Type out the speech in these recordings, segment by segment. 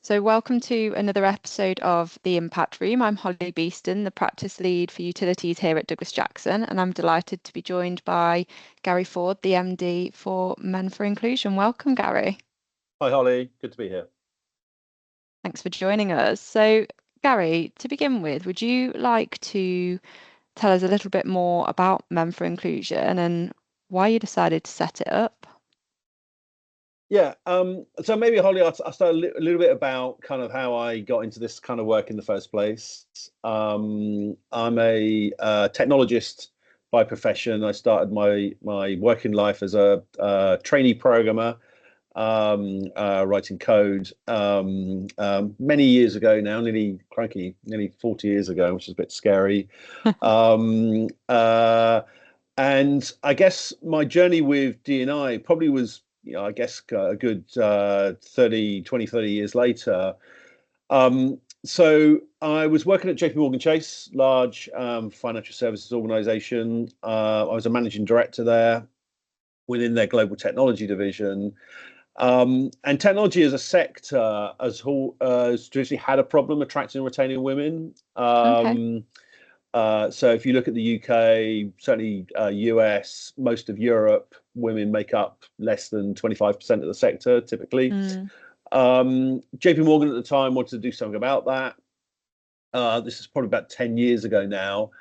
So, welcome to another episode of The Impact Room. I'm Holly Beeston, the practice lead for utilities here at Douglas Jackson, and I'm delighted to be joined by Gary Ford, the MD for Men for Inclusion. Welcome, Gary. Hi, Holly. Good to be here. Thanks for joining us. So, Gary, to begin with, would you like to tell us a little bit more about Men for Inclusion and why you decided to set it up? Yeah. So maybe, Holly, I'll start a little bit about kind of how I got into this kind of work in the first place. I'm a technologist by profession. I started my working life as a trainee programmer, writing code many years ago now, nearly 40 years ago, which is a bit scary. Um, uh, And I guess my journey with D&I probably was, I guess a good 30 years later. So I was working at JPMorgan Chase, large financial services organization. I was a managing director there within their global technology division. And technology as a sector has traditionally had a problem attracting and retaining women. Okay. So if you look at the UK, certainly US, most of Europe, women make up less than 25% of the sector typically. Mm, JP Morgan at the time wanted to do something about that. This is probably about 10 years ago now.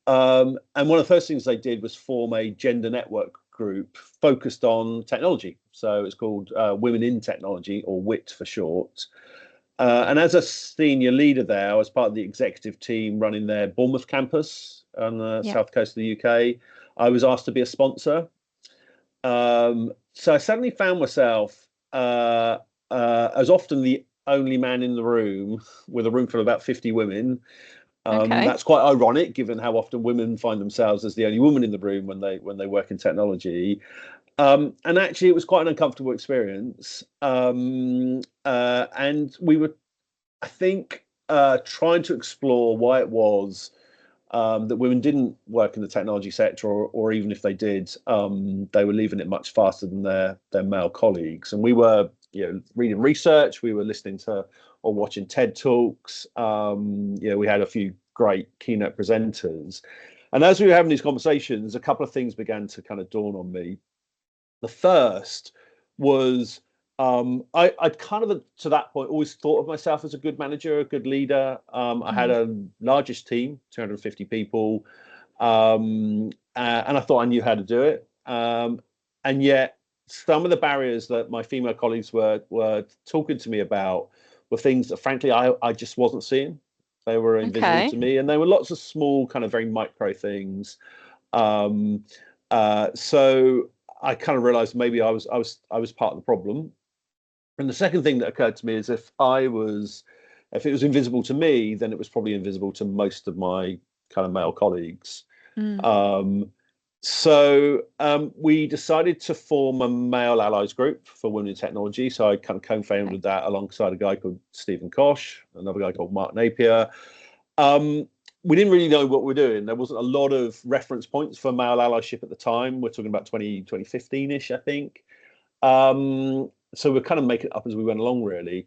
And one of the first things they did was form a gender network group focused on technology. So it's called Women in Technology, or WIT for short. And as a senior leader there, I was part of the executive team running their Bournemouth campus on the yeah. south coast of the UK. I was asked to be a sponsor. So I suddenly found myself as often the only man in the room with a room full of about 50 women. Okay. That's quite ironic, given how often women find themselves as the only woman in the room when they work in technology. And actually, it was quite an uncomfortable experience. And we were, I think, trying to explore why it was that women didn't work in the technology sector, or even if they did, they were leaving it much faster than their male colleagues. And we were, reading research, we were listening to or watching TED Talks. We had a few great keynote presenters. And as we were having these conversations, a couple of things began to kind of dawn on me. The first was I'd kind of, to that point, always thought of myself as a good manager, a good leader. I had a largest team, 250 people, and I thought I knew how to do it. And yet, some of the barriers that my female colleagues were talking to me about were things that, frankly, I just wasn't seeing. They were invisible Okay. to me, and there were lots of small, kind of very micro things. Um, so I kind of realized maybe I was part of the problem. And the second thing that occurred to me is if it was invisible to me, then it was probably invisible to most of my kind of male colleagues. Mm, Um, so we decided to form a male allies group for women in technology. So I kind of co-founded okay. that alongside a guy called Stephen Kosh, another guy called Mark Napier. Um, we didn't really know what we were doing. There wasn't a lot of reference points for male allyship at the time. We're talking about 2015-ish, I think. So we're kind of making it up as we went along, really.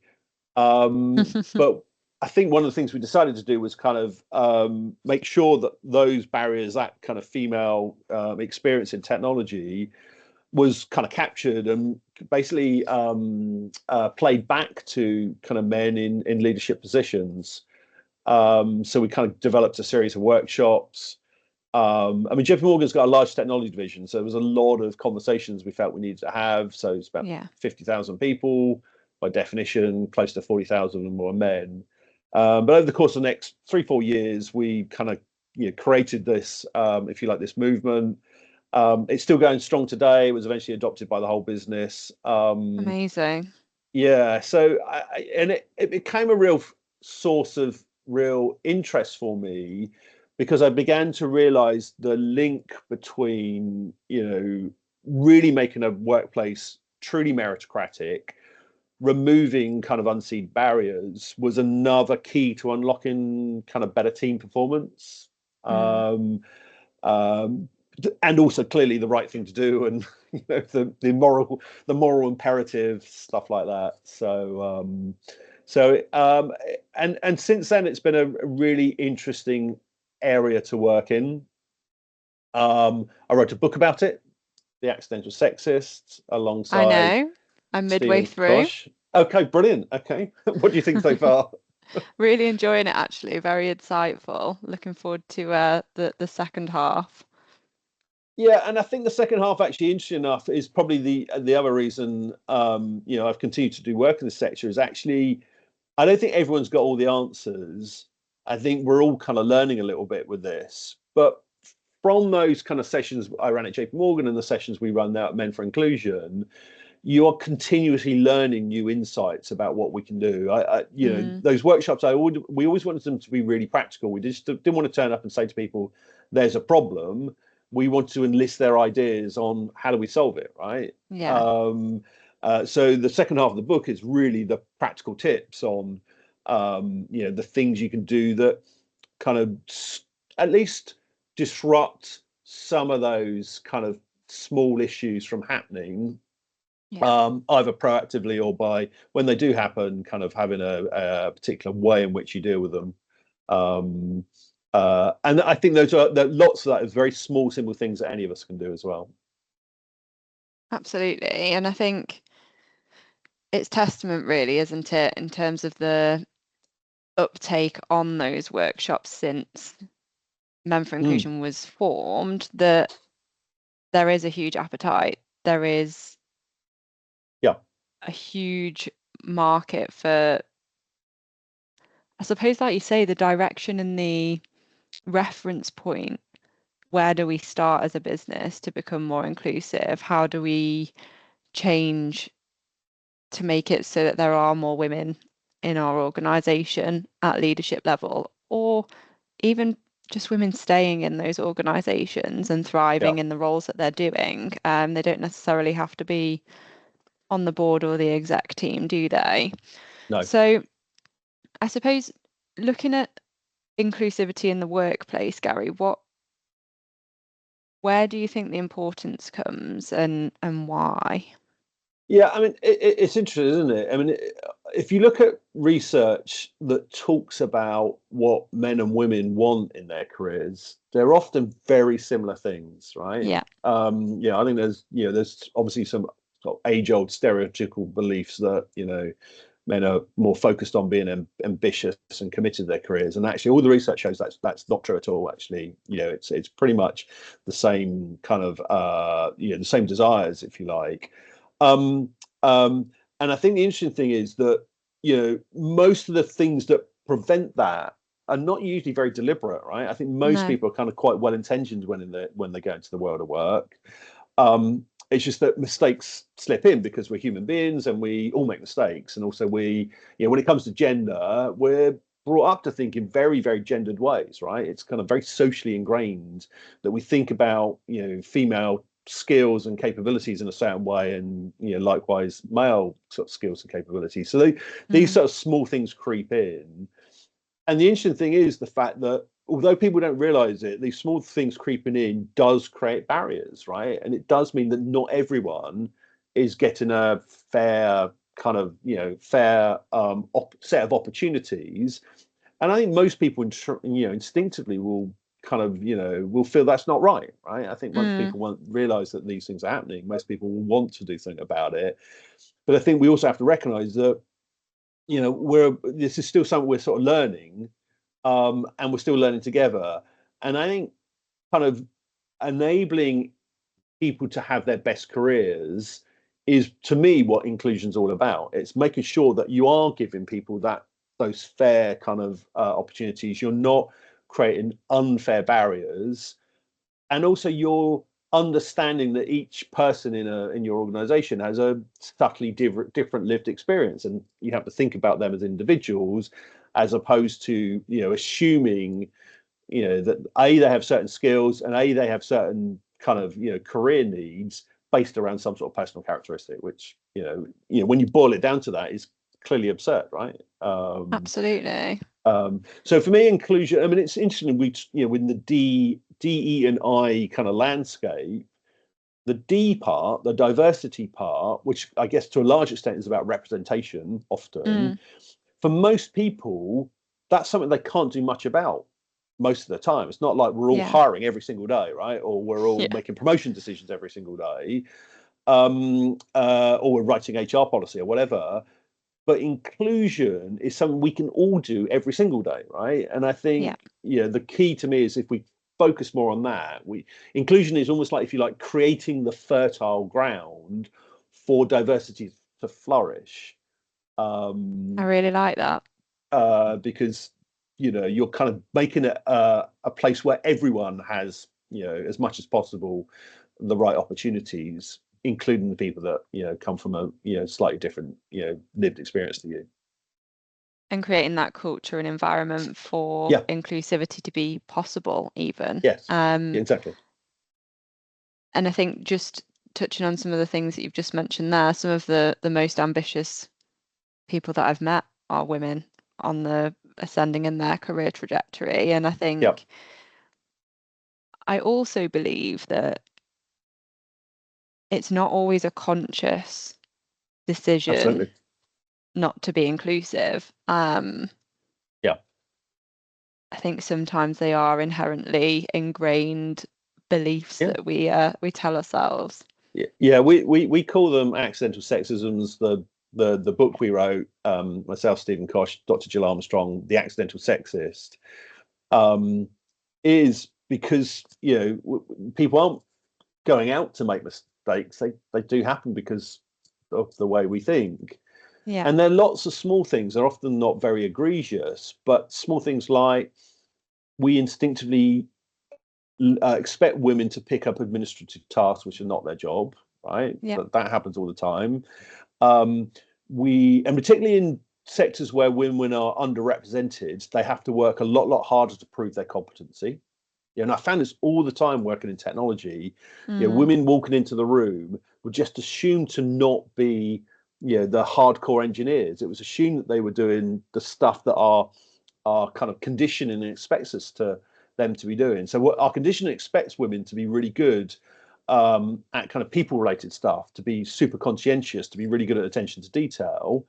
But I think one of the things we decided to do was kind of make sure that those barriers, that kind of female experience in technology, was kind of captured and basically played back to kind of men in leadership positions. So we kind of developed a series of workshops. I mean, JP Morgan's got a large technology division, so there was a lot of conversations we felt we needed to have. So it's about Yeah. 50,000 people, by definition, close to 40,000 and more men. But over the course of the next 3-4 years, we kind of created this, if you like, this movement. It's still going strong today. It was eventually adopted by the whole business. Amazing. Yeah, so it became a real source of real interest for me because I began to realize the link between, really making a workplace truly meritocratic, removing kind of unseen barriers was another key to unlocking kind of better team performance. Mm, Um, um, and also clearly the right thing to do, and the moral imperative, stuff like that. So and since then, it's been a really interesting area to work in. I wrote a book about it, The Accidental Sexist, I alongside know. I'm midway Stephen through. Kosh. Okay, brilliant. Okay, what do you think so far? Really enjoying it actually. Very insightful. Looking forward to the second half. Yeah, and I think the second half, actually, interesting enough, is probably the other reason I've continued to do work in the sector is actually I don't think everyone's got all the answers. I think we're all kind of learning a little bit with this, but from those kind of sessions I ran at JPMorgan and the sessions we run now at Men for Inclusion, you are continuously learning new insights about what we can do. Mm, Those workshops, we always wanted them to be really practical. We just didn't want to turn up and say to people, "There's a problem." We wanted to enlist their ideas on how do we solve it, right? yeah. So the second half of the book is really the practical tips on, the things you can do that kind of at least disrupt some of those kind of small issues from happening, Yeah. either proactively or by when they do happen, kind of having a particular way in which you deal with them. Um, and I think those are lots of that is very small, simple things that any of us can do as well. Absolutely. And I think it's testament really, isn't it, in terms of the uptake on those workshops since Men for Mm, Inclusion was formed, that there is a huge appetite. There is yeah, a huge market for, I suppose, like you say, the direction and the reference point. Where do we start as a business to become more inclusive? How do we change to make it so that there are more women in our organization at leadership level, or even just women staying in those organizations and yeah, thriving in the roles that they're doing. They don't necessarily have to be on the board or the exec team, do they? no. So I suppose looking at inclusivity in the workplace, Gary, where do you think the importance comes and why? Yeah, I mean, it's interesting, isn't it? I mean, if you look at research that talks about what men and women want in their careers, they're often very similar things, right? Yeah. I think there's obviously some sort of age-old stereotypical beliefs that, men are more focused on being ambitious and committed to their careers, and actually, all the research shows that's not true at all. Actually, it's pretty much the same kind of the same desires, if you like. Um, and I think the interesting thing is that most of the things that prevent that are not usually very deliberate, right? I think most No. people are kind of quite well intentioned when they go into the world of work. It's just that mistakes slip in because we're human beings and we all make mistakes. And also when it comes to gender, we're brought up to think in very, very gendered ways, right? It's kind of very socially ingrained that we think about, female skills and capabilities in a certain way, and likewise male sort of skills and capabilities. So these Mm, sort of small things creep in. And the interesting thing is the fact that although people don't realize it, these small things creeping in does create barriers, right? And it does mean that not everyone is getting a fair kind of, fair set of opportunities. And I think most people, instinctively will kind of, will feel that's not right, right? I think once mm, people won't realize that these things are happening, most people will want to do something about it. But I think we also have to recognize that, this is still something we're sort of learning, and we're still learning together. And I think kind of enabling people to have their best careers is, to me, what inclusion's all about. It's making sure that you are giving people those fair kind of opportunities. You're not creating unfair barriers, and also you're understanding that each person in your organization has a subtly different lived experience, and you have to think about them as individuals as opposed to assuming that a they have certain skills and a they have certain kind of career needs based around some sort of personal characteristic, which when you boil it down to that is clearly absurd, right? absolutely. So for me, inclusion, I mean, it's interesting. In the DE and I kind of landscape, the D part, the diversity part, which I guess to a large extent is about representation often, Mm, for most people, that's something they can't do much about most of the time. It's not like we're all Yeah. hiring every single day, right? Or we're all Yeah. making promotion decisions every single day, or we're writing HR policy or whatever. But inclusion is something we can all do every single day, right? And I Yeah. think, the key to me is if we focus more on that, inclusion is almost like, if you like, creating the fertile ground for diversity to flourish. I really like that. Because you're kind of making it a place where everyone has, as much as possible, the right opportunities, including the people that come from a slightly different lived experience to you. And creating that culture and environment for Yeah. inclusivity to be possible, even. Yes. Yeah, exactly. And I think just touching on some of the things that you've just mentioned there, some of the most ambitious people that I've met are women on the ascending in their career trajectory. And I Yeah. think I also believe that it's not always a conscious decision Absolutely. not to be inclusive. Yeah. I think sometimes they are inherently ingrained beliefs Yeah. that we tell ourselves. Yeah. We call them accidental sexisms. The book we wrote, myself, Stephen Kosh, Dr. Jill Armstrong, The Accidental Sexist, um, is because people aren't going out to make mistakes. They do happen because of the way we think. Yeah. And there are lots of small things. They're often not very egregious, but small things like we instinctively expect women to pick up administrative tasks which are not their job, right? Yeah. That happens all the time. And particularly in sectors where women are underrepresented, they have to work a lot harder to prove their competency. And I found this all the time working in technology. Mm. Women walking into the room were just assumed to not be, the hardcore engineers. It was assumed that they were doing the stuff that our kind of conditioning expects us to them to be doing. So what our conditioning expects women to be really good at kind of people related stuff, to be super conscientious, to be really good at attention to detail.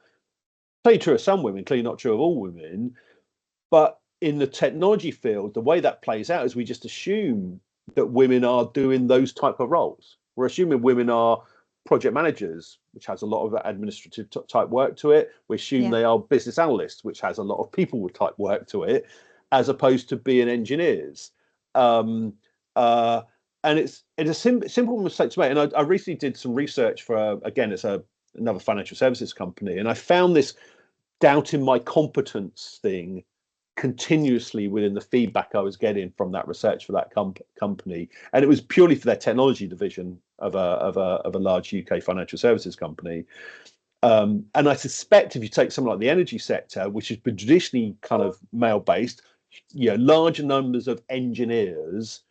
Clearly true of some women, clearly not true of all women. But in the technology field, the way that plays out is we just assume that women are doing those type of roles. We're assuming women are project managers, which has a lot of administrative type work to it. We assume Yeah. they are business analysts, which has a lot of people type work to it, as opposed to being engineers. Um, uh, and it's a simple mistake to make. And I recently did some research for again, it's another financial services company, and I found this doubting my competence thing continuously within the feedback I was getting from that research for that company, and it was purely for their technology division of a large UK financial services company. And I suspect if you take something like the energy sector, which has been traditionally kind of male based, larger numbers of engineers,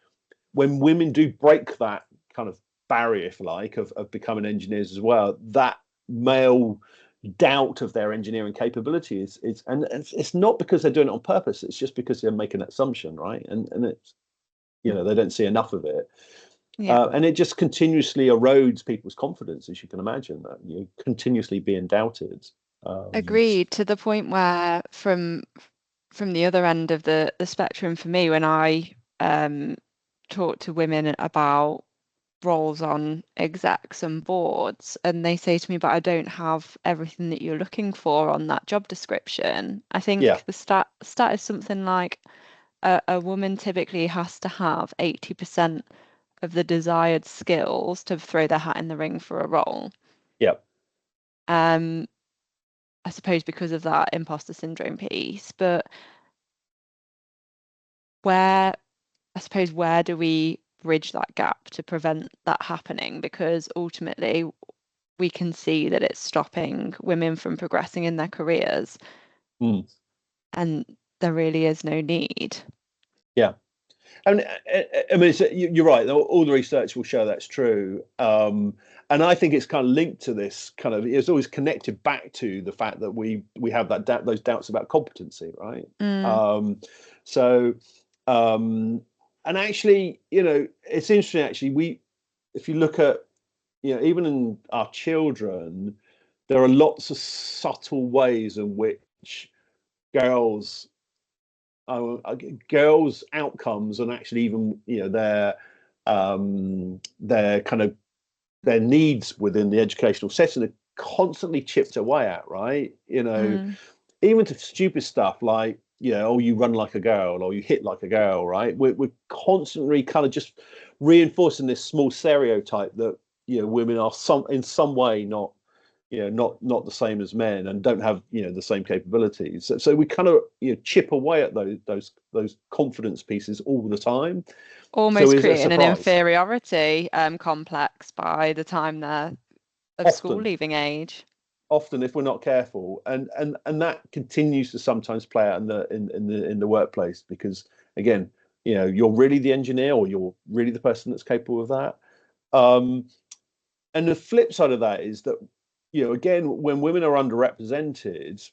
when women do break that kind of barrier, if you like, of becoming engineers as well, that male doubt of their engineering capability is and it's not because they're doing it on purpose. It's just because they're making an assumption, right? And it's they don't see enough of it. Yeah. And it just continuously erodes people's confidence, as you can imagine, that you're continuously being doubted. Agreed, to the point where from the other end of the spectrum for me, when I talk to women about roles on execs and boards, and they say to me, but I don't have everything that you're looking for on that job description. I Yeah, think the stat is something like a woman typically has to have 80% of the desired skills to throw their hat in the ring for a role. yeah, Um, I suppose because of that imposter syndrome piece, but where I suppose where do we bridge that gap to prevent that happening? Because ultimately we can see that it's stopping women from progressing in their careers, mm, and there really is no need. yeah. I mean, you're right. All the research will show that's true. And I think it's kind of linked to this kind of. It's always connected back to the fact that we have those doubts about competency, right? Mm, So, um, and actually, it's interesting. Actually, if you look at, even in our children, there are lots of subtle ways in which girls girls' outcomes and actually even their kind of their needs within the educational setting are constantly chipped away at, right? Even to stupid stuff like, oh, you run like a girl or you hit like a girl, right? We're constantly kind of just reinforcing this small stereotype that women are in some way not the same as men and don't have the same capabilities. So we kind of chip away at those confidence pieces all the time. So Almost is it a creating an surprise? inferiority complex by the time they're of school Often, leaving age. often if we're not careful, and that continues to sometimes play out in the workplace, because again, you're really the engineer or you're really the person that's capable of that. And the flip side of that is that, again, when women are underrepresented,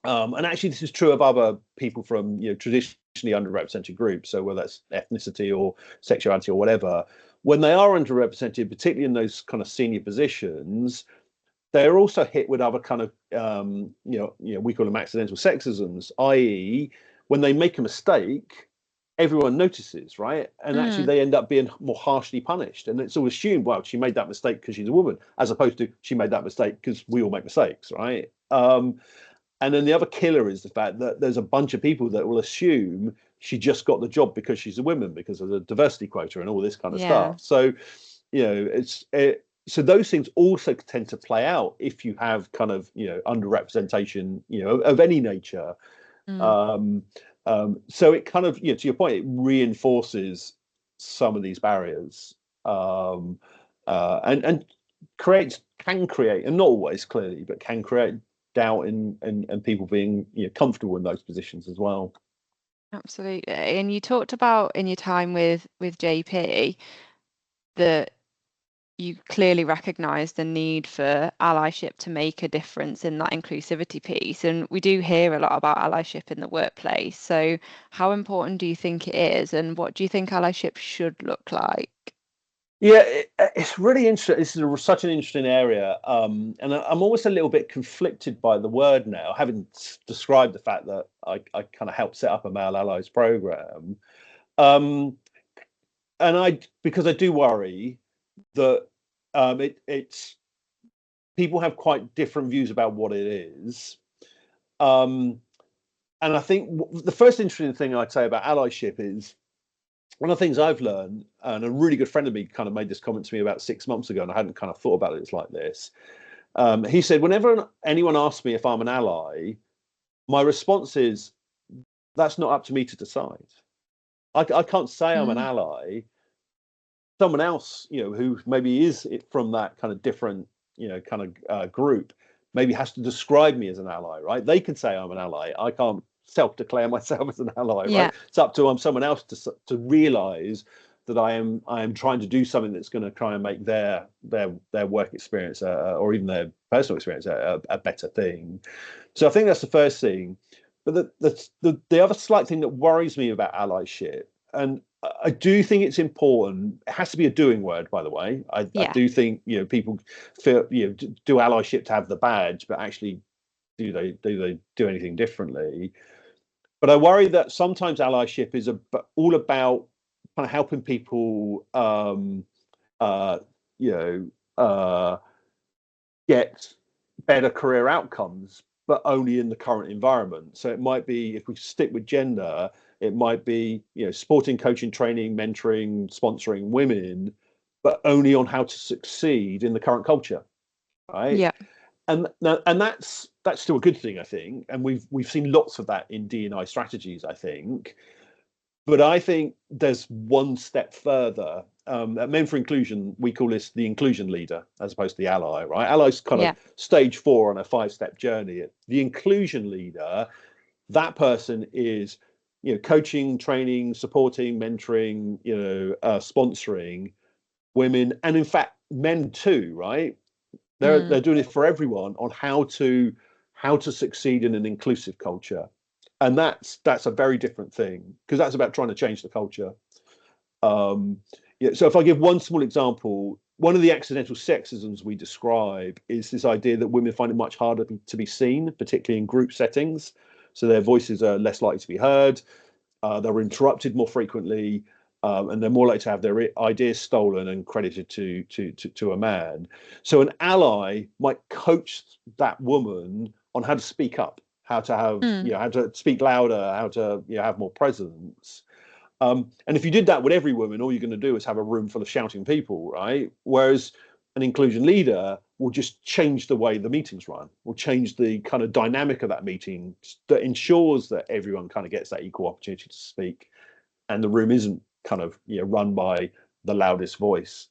and actually this is true of other people from traditionally underrepresented groups, so whether that's ethnicity or sexuality or whatever, when they are underrepresented, particularly in those kind of senior positions, they're also hit with other kind of we call them accidental sexisms, i.e., when they make a mistake, everyone notices, right? And actually, Mm, they end up being more harshly punished. And it's all assumed, well, she made that mistake because she's a woman, as opposed to she made that mistake because we all make mistakes, right? And then the other killer is the fact that there's a bunch of people that will assume she just got the job because she's a woman, because of the diversity quota and all this kind of yeah. stuff. So, so those things also tend to play out if you have kind of underrepresentation of any nature. Mm, um, so it kind of, to your point, it reinforces some of these barriers, and can create, and not always clearly, but can create doubt in people being comfortable in those positions as well. absolutely. And you talked about in your time with JP that you clearly recognize the need for allyship to make a difference in that inclusivity piece. And we do hear a lot about allyship in the workplace. So, how important do you think it is? And what do you think allyship should look like? Yeah, it's really interesting. This is such an interesting area, and I'm almost a little bit conflicted by the word now, having described the fact that I kind of helped set up a Male Allies program, um, and because I do worry that it's people have quite different views about what it is. Um, and I think the first interesting thing I'd say about allyship is one of the things I've learned, and a really good friend of me kind of made this comment to me about 6 months ago, and I hadn't kind of thought about it like this. He said, whenever anyone asks me if I'm an ally, my response is, that's not up to me to decide. I can't say I'm an Mm, ally. Someone else, who maybe is from that kind of different, kind of group, maybe has to describe me as an ally, right? They can say I'm an ally. I can't self-declare myself as an ally, yeah. right? It's up to someone else to realize that I am trying to do something that's going to try and make their work experience, or even their personal experience, a better thing. So I think that's the first thing. But the other slight thing that worries me about allyship, and I do think it's important. It has to be a doing word, by the way. I Yeah. do think people feel do allyship to have the badge, but actually do they do anything differently? But I worry that sometimes allyship is all about kind of helping people, uh, you know, get better career outcomes, but only in the current environment. So it might be, if we stick with gender, it might be sporting, coaching, training, mentoring, sponsoring women, but only on how to succeed in the current culture, right? Yeah. And that's still a good thing, I think, and we've seen lots of that in D&I strategies, I think. But I think there's one step further. At Men for Inclusion, we call this the inclusion leader as opposed to the ally, right? Ally's kind of Yeah. stage 4 on a 5-step journey. The inclusion leader, that person is, coaching, training, supporting, mentoring, sponsoring women, and in fact, men too, right? Mm, They're doing it for everyone on how to succeed in an inclusive culture, and that's a very different thing, because that's about trying to change the culture. Um, yeah, so if I give one small example, one of the accidental sexisms we describe is this idea that women find it much harder to be seen, particularly in group settings. So their voices are less likely to be heard. They're interrupted more frequently, and they're more likely to have their ideas stolen and credited to a man. So an ally might coach that woman on how to speak up, how to have how to speak louder, how to have more presence. And if you did that with every woman, all you're going to do is have a room full of shouting people, right? Whereas an inclusion leader will just change the way the meetings run, will change the kind of dynamic of that meeting that ensures that everyone kind of gets that equal opportunity to speak, and the room isn't kind of run by the loudest voice,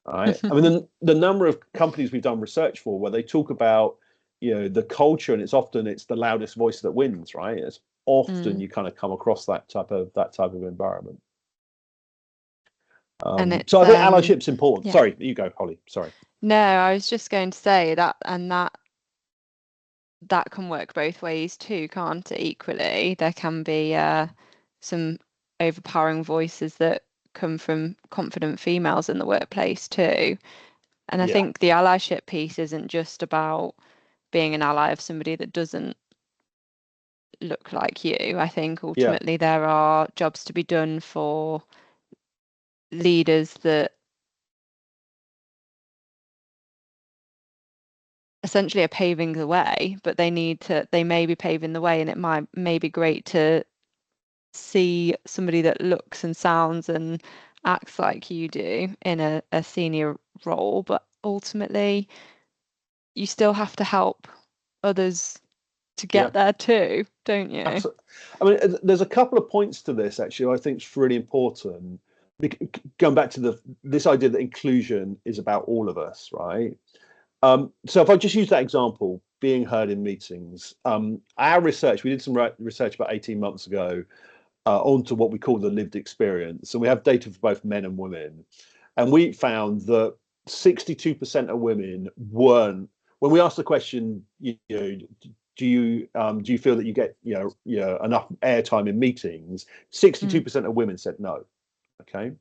right? I mean, the number of companies we've done research for where they talk about the culture, and it's the loudest voice that wins, right? It's often you kind of come across that type of environment. And So I think allyship's important. yeah. Sorry, you go, Holly. Sorry. No, I was just going to say that, and that can work both ways too, can't it? Equally, there can be some overpowering voices that come from confident females in the workplace too. And I think the allyship piece isn't just about being an ally of somebody that doesn't look like you. I think ultimately there are jobs to be done for leaders that essentially are paving the way, but they may be paving the way, and it may be great to see somebody that looks and sounds and acts like you do in a senior role, but ultimately you still have to help others to get there too, don't you? Absolutely. I mean, there's a couple of points to this actually I think is really important. Going back to this idea that inclusion is about all of us, right? So if I just use that example, being heard in meetings, our research, we did some research about 18 months ago onto what we call the lived experience. And we have data for both men and women. And we found that 62% of women weren't, when we asked the question, do you feel that you get enough airtime in meetings? 62% of women said no. Okay.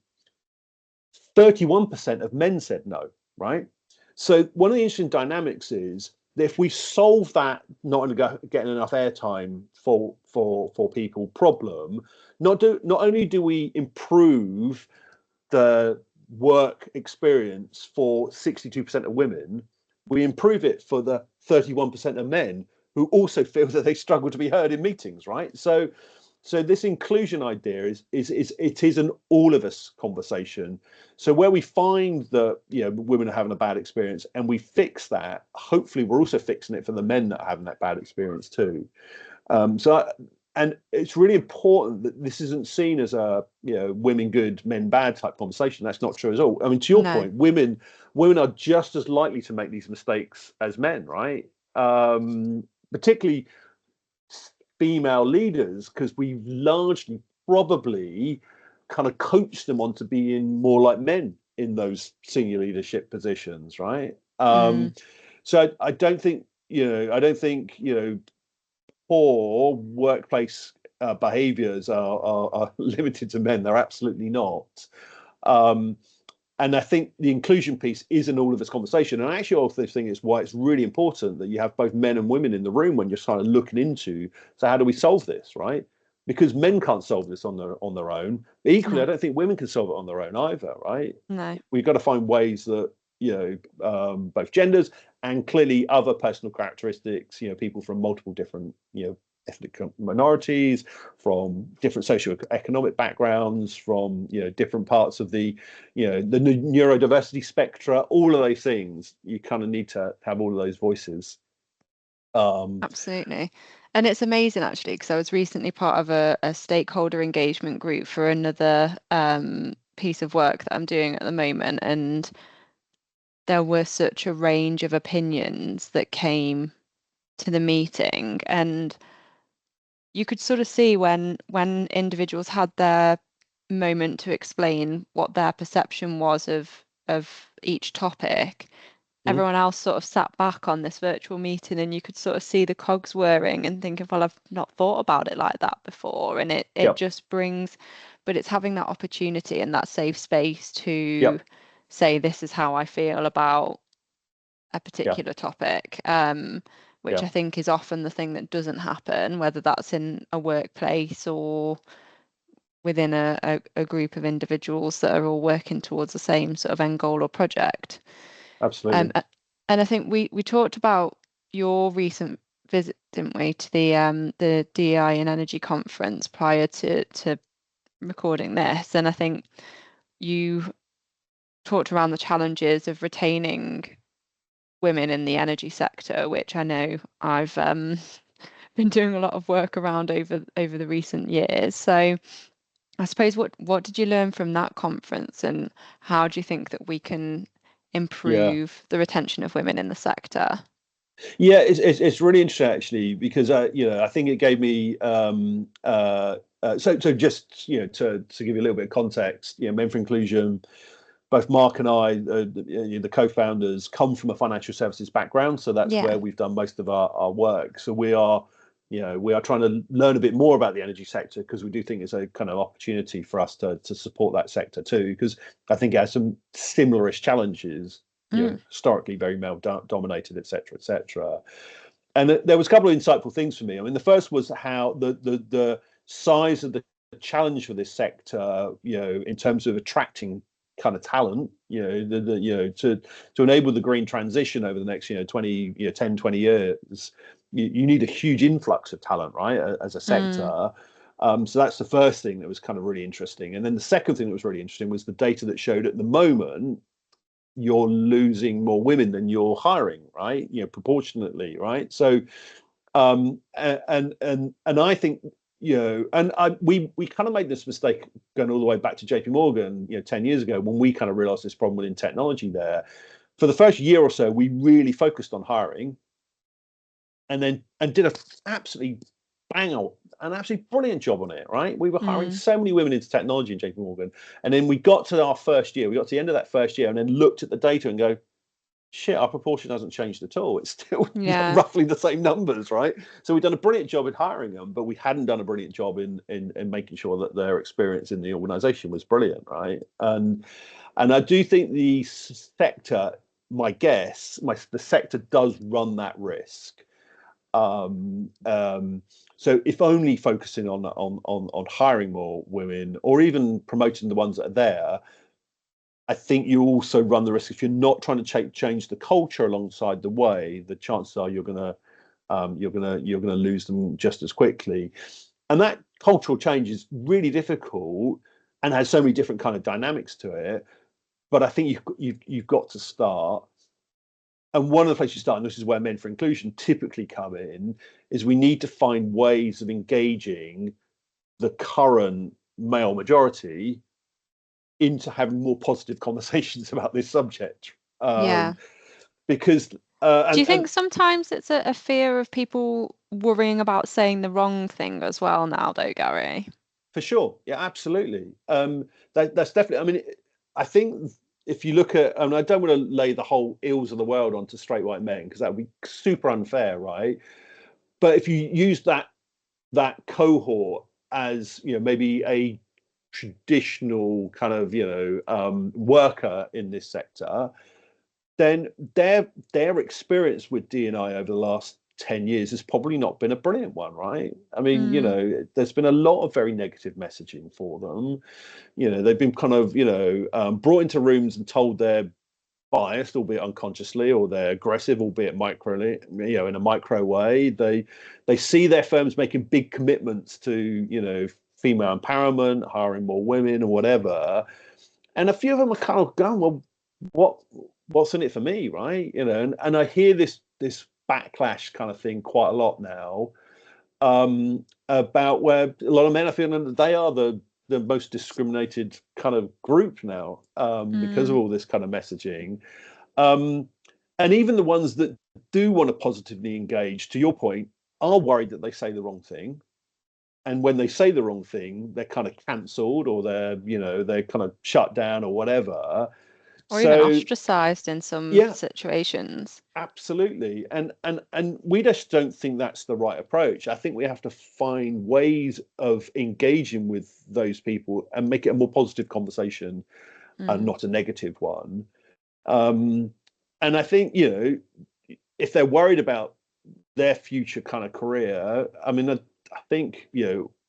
31% of men said no, right? So one of the interesting dynamics is that if we solve that not getting enough airtime for people problem, not only do we improve the work experience for 62% of women, we improve it for the 31% of men who also feel that they struggle to be heard in meetings, right? So this inclusion idea is an all of us conversation. So where we find that women are having a bad experience and we fix that, hopefully we're also fixing it for the men that are having that bad experience too. And it's really important that this isn't seen as a women good, men bad type conversation. That's not true at all. I mean, to your point, women are just as likely to make these mistakes as men, right? Particularly female leaders, because we've largely probably kind of coached them onto being more like men in those senior leadership positions, right? So I don't think poor workplace behaviors are limited to men. They're absolutely not. And I think the inclusion piece is in all of this conversation. And actually, also think it's why it's really important that you have both men and women in the room when you're kind of looking into, so how do we solve this, right? Because men can't solve this on their own. But equally, I don't think women can solve it on their own either, right? No. We've got to find ways that both genders and clearly other personal characteristics, people from multiple different ethnic minorities, from different socioeconomic backgrounds, from different parts of the the neurodiversity spectra, all of those things, you kind of need to have all of those voices. Absolutely. And it's amazing actually, because I was recently part of a stakeholder engagement group for another piece of work that I'm doing at the moment, and there were such a range of opinions that came to the meeting, and you could sort of see when individuals had their moment to explain what their perception was of each topic, everyone else sort of sat back on this virtual meeting, and you could sort of see the cogs whirring and think of, well, I've not thought about it like that before. And it just brings, but it's having that opportunity and that safe space to say this is how I feel about a Yeah, particular topic, which yeah, I think is often the thing that doesn't happen, whether that's in a workplace or within a group of individuals that are all working towards the same sort of end goal or project. absolutely. And I think we talked about your recent visit, didn't we, to the DEI and Energy conference prior to recording this. And I think you talked around the challenges of retaining women in the energy sector, which I know I've been doing a lot of work around over the recent years. So I suppose what did you learn from that conference, and how do you think that we can Yeah. improve the retention of women in the sector? Yeah, it's really interesting actually because I think it gave me so just to give you a little bit of context, Men for Inclusion, both Mark and I, the co-founders, come from a financial services background, so that's Yeah. where we've done most of our work. So we are trying to learn a bit more about the energy sector because we do think it's a kind of opportunity for us to support that sector too, because I think it has some similarish challenges, Mm. historically very male dominated, et cetera, et cetera. And there was a couple of insightful things for me. I mean, the first was how the size of the challenge for this sector, in terms of attracting kind of talent, to enable the green transition over the next 10 20 years, you need a huge influx of talent, right, as a Mm. sector. So that's the first thing that was kind of really interesting. And then the second thing that was really interesting was the data that showed at the moment you're losing more women than you're hiring, right? Proportionately, right? So, and I think, we kind of made this mistake going all the way back to JPMorgan, 10 years ago, when we kind of realized this problem within technology there. For the first year or so, we really focused on hiring, and did absolutely bang out an absolutely brilliant job on it, right? We were hiring Mm. so many women into technology in JPMorgan, and then we got to our first year, we got to the end of that first year, and then looked at the data and go, shit, our proportion hasn't changed at all. It's still Yeah. roughly the same numbers, right? So we've done a brilliant job in hiring them, but we hadn't done a brilliant job in making sure that their experience in the organization was brilliant, right? And I do think the sector, the sector does run that risk. Um, um, so if only focusing on hiring more women, or even promoting the ones that are there, I think you also run the risk, if you're not trying to change the culture alongside the way, the chances are you're gonna lose them just as quickly. And that cultural change is really difficult and has so many different kind of dynamics to it. But I think you've got to start. And one of the places you start, and this is where Men for Inclusion typically come in, is we need to find ways of engaging the current male majority into having more positive conversations about this subject. Yeah. Because Do you think and sometimes it's a fear of people worrying about saying the wrong thing as well now, though, Gary? For sure, yeah, absolutely. That's definitely. I mean, I think if you look at, and I don't want to lay the whole ills of the world onto straight white men because that would be super unfair, right? But if you use that cohort as maybe a traditional kind of worker in this sector, then their experience with D&I over the last 10 years has probably not been a brilliant one, right? I mean, Mm. there's been a lot of very negative messaging for them. They've been kind of, brought into rooms and told they're biased, albeit unconsciously, or they're aggressive, albeit in a micro way. They see their firms making big commitments to, female empowerment, hiring more women or whatever. And a few of them are kind of going, well, what what's in it for me, right? And I hear this backlash kind of thing quite a lot now, about where a lot of men are feeling that they are the most discriminated kind of group now, because of Mm. all this kind of messaging. Um, and even the ones that do want to positively engage, to your point, are worried that they say the wrong thing. And when they say the wrong thing, they're kind of cancelled, or they're kind of shut down or whatever. Or even So ostracized in some yeah, situations. absolutely. And we just don't think that's the right approach. I think we have to find ways of engaging with those people and make it a more positive conversation. and not a negative one. And I think, if they're worried about their future kind of career, I mean, I think,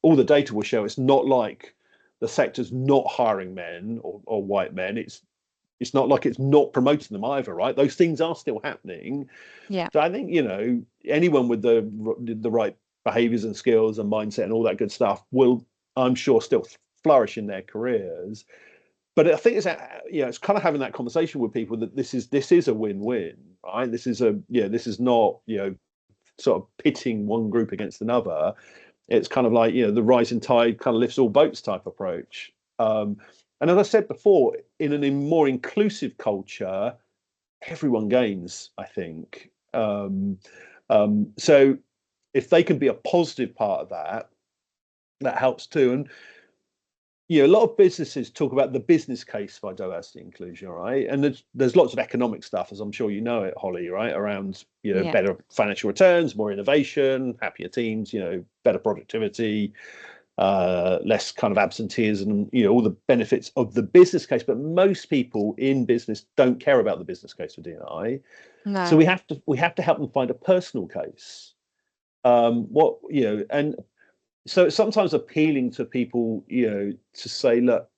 all the data will show it's not like the sector's not hiring men or white men. It's not like it's not promoting them either, right? Those things are still happening. Yeah. So I think, anyone with the right behaviors and skills and mindset and all that good stuff will, I'm sure, still flourish in their careers. But I think it's kind of having that conversation with people that this is a win-win, right? This is not, sort of pitting one group against another. It's kind of like, the rising tide kind of lifts all boats type approach. And as I said before, in a more inclusive culture, everyone gains, I think. So if they can be a positive part of that, that helps too. And a lot of businesses talk about the business case for diversity and inclusion, right? And there's lots of economic stuff, as I'm sure you know it, Holly, right? Around better financial returns, more innovation, happier teams, better productivity, less kind of absenteeism, all the benefits of the business case. But most people in business don't care about the business case for D&I. No. So we have to help them find a personal case. And so it's sometimes appealing to people, to say, look,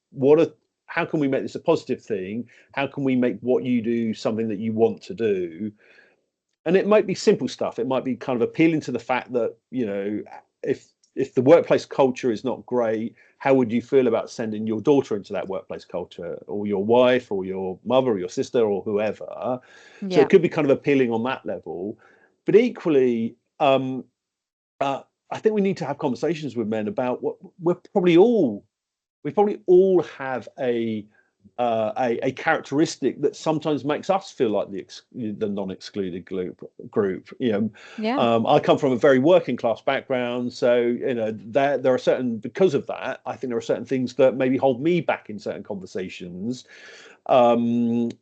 how can we make this a positive thing? How can we make what you do something that you want to do? And it might be simple stuff. It might be kind of appealing to the fact that, if the workplace culture is not great, how would you feel about sending your daughter into that workplace culture, or your wife, or your mother, or your sister, or whoever? Yeah. So it could be kind of appealing on that level. But equally, I think we need to have conversations with men about what we probably all have a characteristic that sometimes makes us feel like the non-excluded group. I come from a very working class background, so there are certain, because of that, I think there are certain things that maybe hold me back in certain conversations. And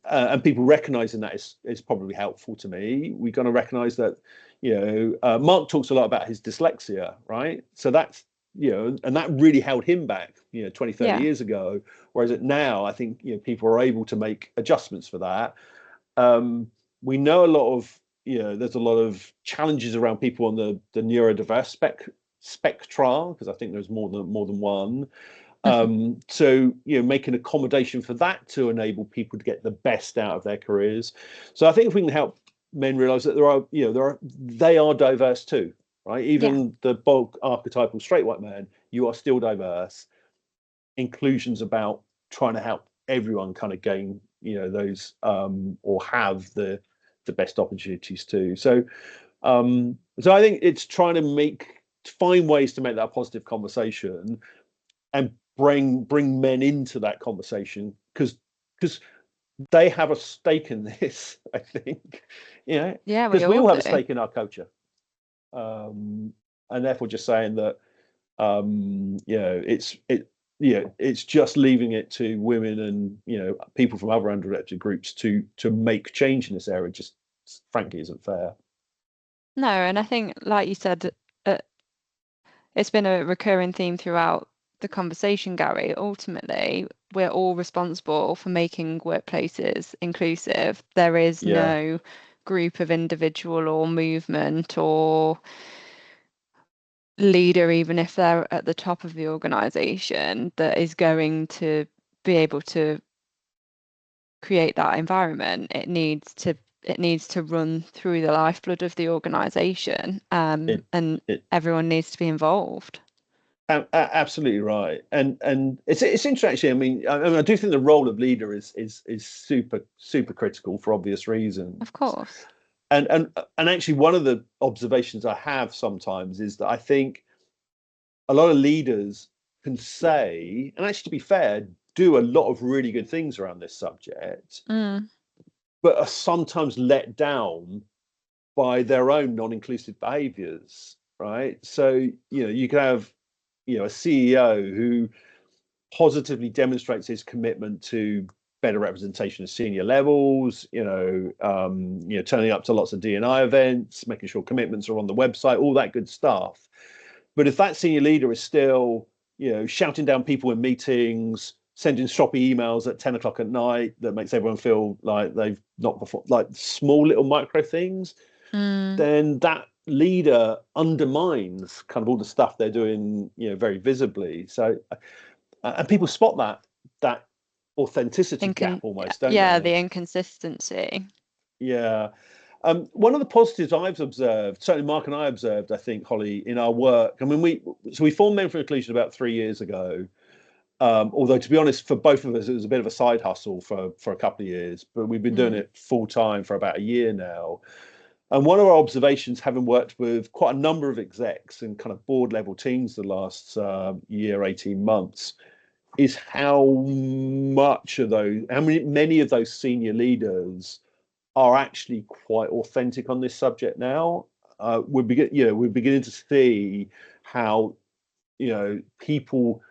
people recognizing that is probably helpful to me. We're going to recognize that, Mark talks a lot about his dyslexia, right? So that's, and that really held him back, 20, 30 years ago. Whereas now, I think, people are able to make adjustments for that. We know a lot of, there's a lot of challenges around people on the neurodiverse spectrum, because I think there's more than one. So, make an accommodation for that to enable people to get the best out of their careers. So I think if we can help men realize that they are diverse too, right? Even the bulk archetypal straight white man, you are still diverse. Inclusion's about trying to help everyone kind of gain, those or have the best opportunities too. So I think it's trying to find ways to make that a positive conversation and bring men into that conversation, because they have a stake in this, I think. Because we all have a stake in our culture, and therefore just saying that it's just leaving it to women and people from other underrepresented groups to make change in this area just frankly isn't fair. No, and I think, like you said, it's been a recurring theme throughout the conversation, Gary. Ultimately, we're all responsible for making workplaces inclusive. There is no group of individual or movement or leader, even if they're at the top of the organization, that is going to be able to create that environment. It needs to run through the lifeblood of the organization, and everyone needs to be involved. Absolutely right, and it's interesting actually. I mean, I do think the role of leader is super critical for obvious reasons. Of course. And actually, one of the observations I have sometimes is that I think a lot of leaders can say, and actually, to be fair, do a lot of really good things around this subject, but are sometimes let down by their own non-inclusive behaviors, right? So, you can have, a CEO who positively demonstrates his commitment to better representation at senior levels, turning up to lots of D&I events, making sure commitments are on the website, all that good stuff. But if that senior leader is still, shouting down people in meetings, sending stroppy emails at 10 o'clock at night that makes everyone feel like they've not performed, like small little micro things, then that leader undermines kind of all the stuff they're doing, very visibly. So, and people spot that authenticity gap almost, don't yeah, they? the inconsistency. Yeah. One of the positives I've observed, certainly Mark and I observed, I think, Holly, in our work. I mean, we formed Men for Inclusion about 3 years ago. Although, to be honest, for both of us, it was a bit of a side hustle for a couple of years, but we've been doing it full time for about a year now. And one of our observations, having worked with quite a number of execs and kind of board level teams the last year, 18 months, is how many of those senior leaders are actually quite authentic on this subject now. We're beginning to see how, people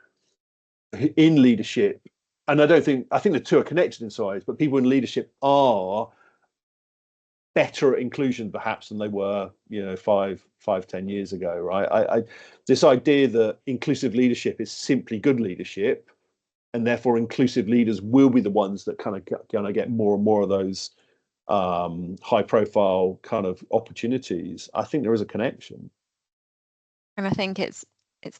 in leadership, and I think the two are connected in some ways, but people in leadership are better at inclusion perhaps than they were, 5, 10 years ago, right? This idea that inclusive leadership is simply good leadership, and therefore inclusive leaders will be the ones that kind of gonna get more and more of those high profile kind of opportunities. I think there is a connection. And I think it's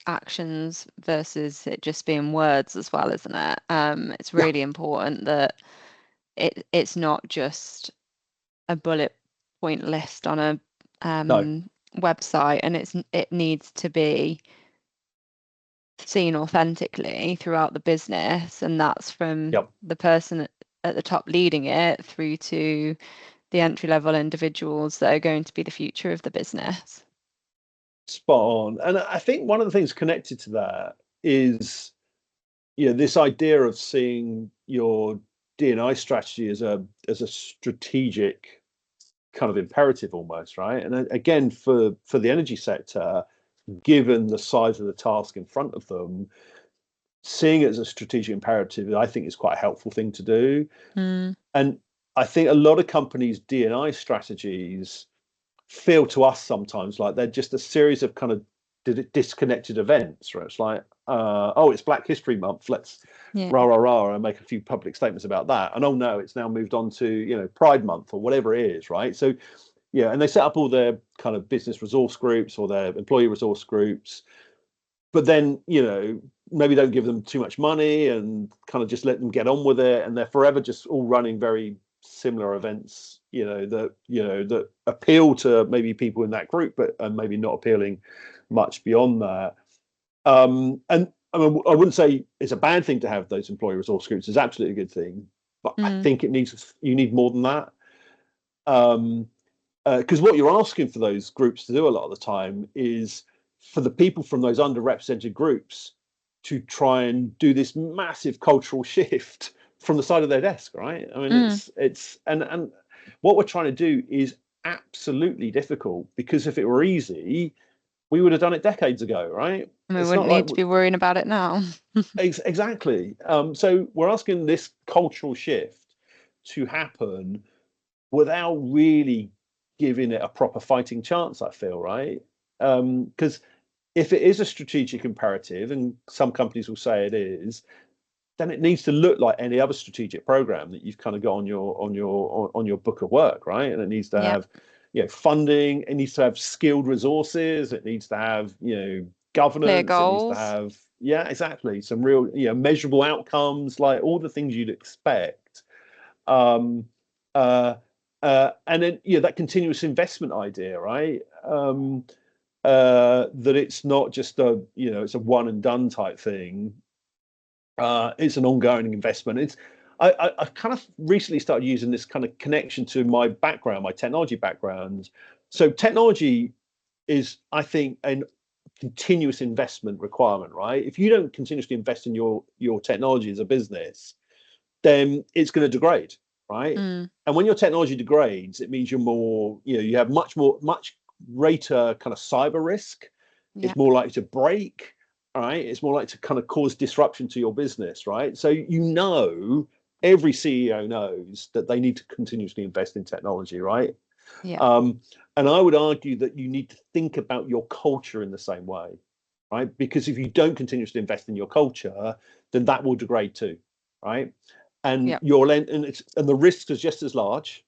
actions versus it just being words as well, isn't it? It's really important that it's not just a bullet point list on a No. website, and it needs to be seen authentically throughout the business, and that's from the person at the top leading it through to the entry level individuals that are going to be the future of the business. Spot on. And I think one of the things connected to that is, this idea of seeing your D&I strategy as a strategic kind of imperative almost, right? And again, for the energy sector, given the size of the task in front of them, seeing it as a strategic imperative, I think is quite a helpful thing to do. And I think a lot of companies' D&I strategies feel to us sometimes like they're just a series of kind of disconnected events, where it's like, oh, it's Black History Month, let's rah rah rah and make a few public statements about that, and oh no, it's now moved on to Pride Month or whatever it is, right? So and they set up all their kind of business resource groups or their employee resource groups, but then maybe don't give them too much money and kind of just let them get on with it, and they're forever just all running very similar events, that appeal to maybe people in that group, but maybe not appealing much beyond that. And I mean, I wouldn't say it's a bad thing to have those employee resource groups. It's absolutely a good thing, but I think you need more than that. Because what you're asking for those groups to do a lot of the time is for the people from those underrepresented groups to try and do this massive cultural shift from the side of their desk, right? I mean, it's and what we're trying to do is absolutely difficult, because if it were easy, we would have done it decades ago, right? And we wouldn't need to be worrying about it now. Exactly. So we're asking this cultural shift to happen without really giving it a proper fighting chance, I feel, right? Because if it is a strategic imperative, and some companies will say it is, then it needs to look like any other strategic program that you've kind of got on your book of work, right? And it needs to have, funding. It needs to have skilled resources. It needs to have, governance. Clear goals. It needs to have, exactly, some real, measurable outcomes, like all the things you'd expect. And then that continuous investment idea, right? That it's not just it's a one and done type thing. It's an ongoing investment. I kind of recently started using this kind of connection to my background, my technology background. So technology is, I think, a continuous investment requirement, right? If you don't continuously invest in your technology as a business, then it's going to degrade, right? And when your technology degrades, it means you're more, you have much greater kind of cyber risk. It's more likely to break. All right, it's more likely to kind of cause disruption to your business, right? So every CEO knows that they need to continuously invest in technology, right? And I would argue that you need to think about your culture in the same way, right? Because if you don't continuously invest in your culture, then that will degrade too, right? And Yep. and the risks are just as large.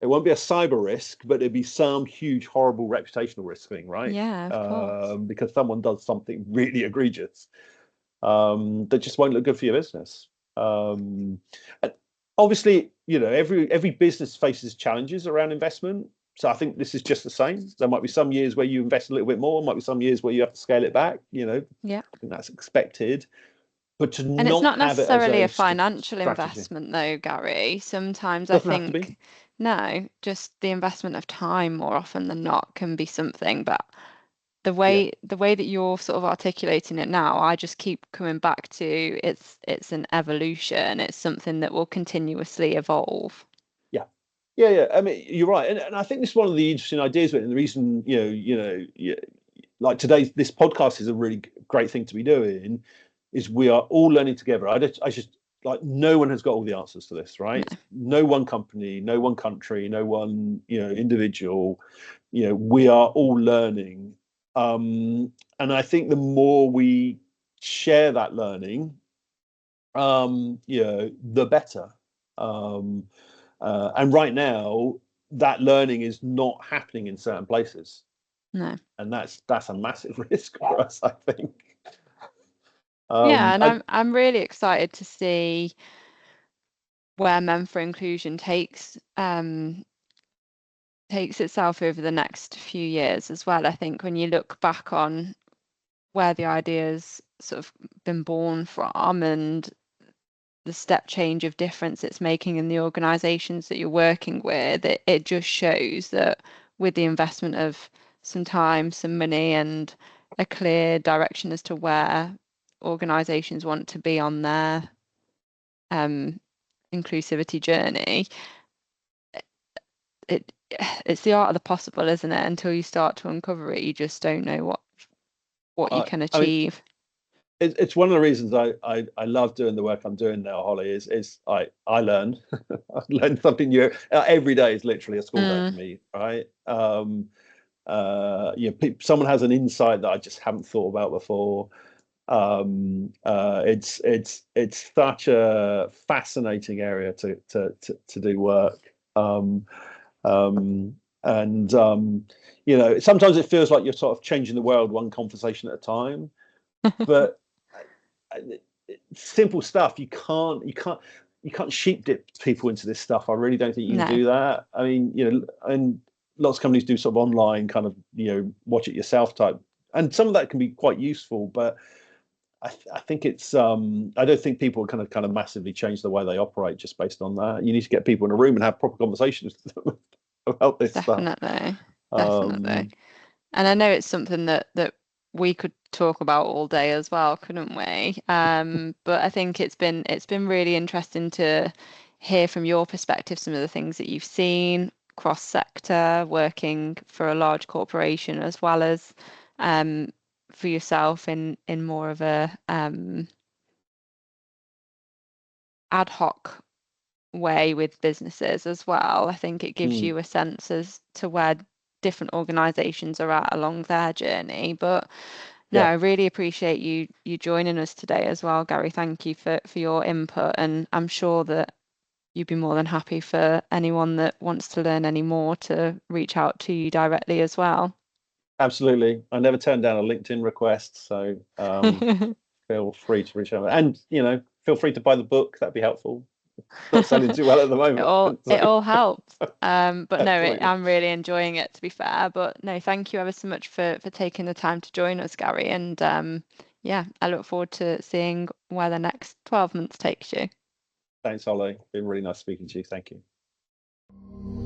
It won't be a cyber risk, but it'd be some huge, horrible reputational risk thing, right? Yeah, of course. Because someone does something really egregious that just won't look good for your business. And obviously, every business faces challenges around investment. So I think this is just the same. There might be some years where you invest a little bit more, might be some years where you have to scale it back. I Yeah. think that's expected. But to And it's not not have it as necessarily a a financial strategy investment, though, Gary. Sometimes I doesn't have to be. think, no, just the investment of time more often than not can be something. But the Yeah, way that you're sort of articulating it now, I just keep coming back to it's an evolution. It's something that will continuously evolve. yeah, yeah. I mean, you're right, and I think this is one of the interesting ideas. And the reason, like today, this podcast is a really great thing to be doing. Is we are all learning together. I just like no one has got all the answers to this, right? No. No one company, no one country, no one individual. We are all learning, and I think the more we share that learning, the better. Um, and right now, that learning is not happening in certain places, No. and that's a massive risk for us, I think. Yeah, and I I'm really excited to see where Men for Inclusion takes itself over the next few years as well. I think when you look back on where the ideas sort of been born from and the step change of difference it's making in the organizations that you're working with, it just shows that with the investment of some time, some money, and a clear direction as to where organizations want to be on their inclusivity journey, it it's the art of the possible, isn't it? Until you start to uncover it, you just don't know what you can I mean, achieve. it's one of the reasons I love doing the work I'm doing now, Holly. Is I learn I learn something new every day. Is literally a school day for Mm, me, right? Someone has an insight that I just haven't thought about before. It's such a fascinating area to do work. And sometimes it feels like you're sort of changing the world one conversation at a time, but simple stuff you can't sheep dip people into this stuff. I really don't think you can no, do that. I mean, and lots of companies do sort of online kind of watch it yourself type, and some of that can be quite useful, but I think it's I don't think people kind of massively change the way they operate just based on that. You need to get people in a room and have proper conversations about this stuff. definitely, definitely. Um, And I know it's something that we could talk about all day as well, couldn't we? But I think it's been really interesting to hear from your perspective some of the things that you've seen cross sector, working for a large corporation as well as um, for yourself in more of a ad hoc way with businesses as well. I think it gives mm, you a sense as to where different organizations are at along their journey. But no, yeah, I really appreciate you joining us today as well, Gary. Thank you for your input, and I'm sure that you'd be more than happy for anyone that wants to learn any more to reach out to you directly as well. absolutely. I never turned down a LinkedIn request, so feel free to reach out, and feel free to buy the book. That'd be helpful. Not selling too well at the It moment, all so it all helps. But no, absolutely. I'm really enjoying it to be fair. But no, thank you ever so much for taking the time to join us, Gary. And yeah, I look forward to seeing where the next 12 months takes you. Thanks, Holly. Been really nice speaking to you. Thank you.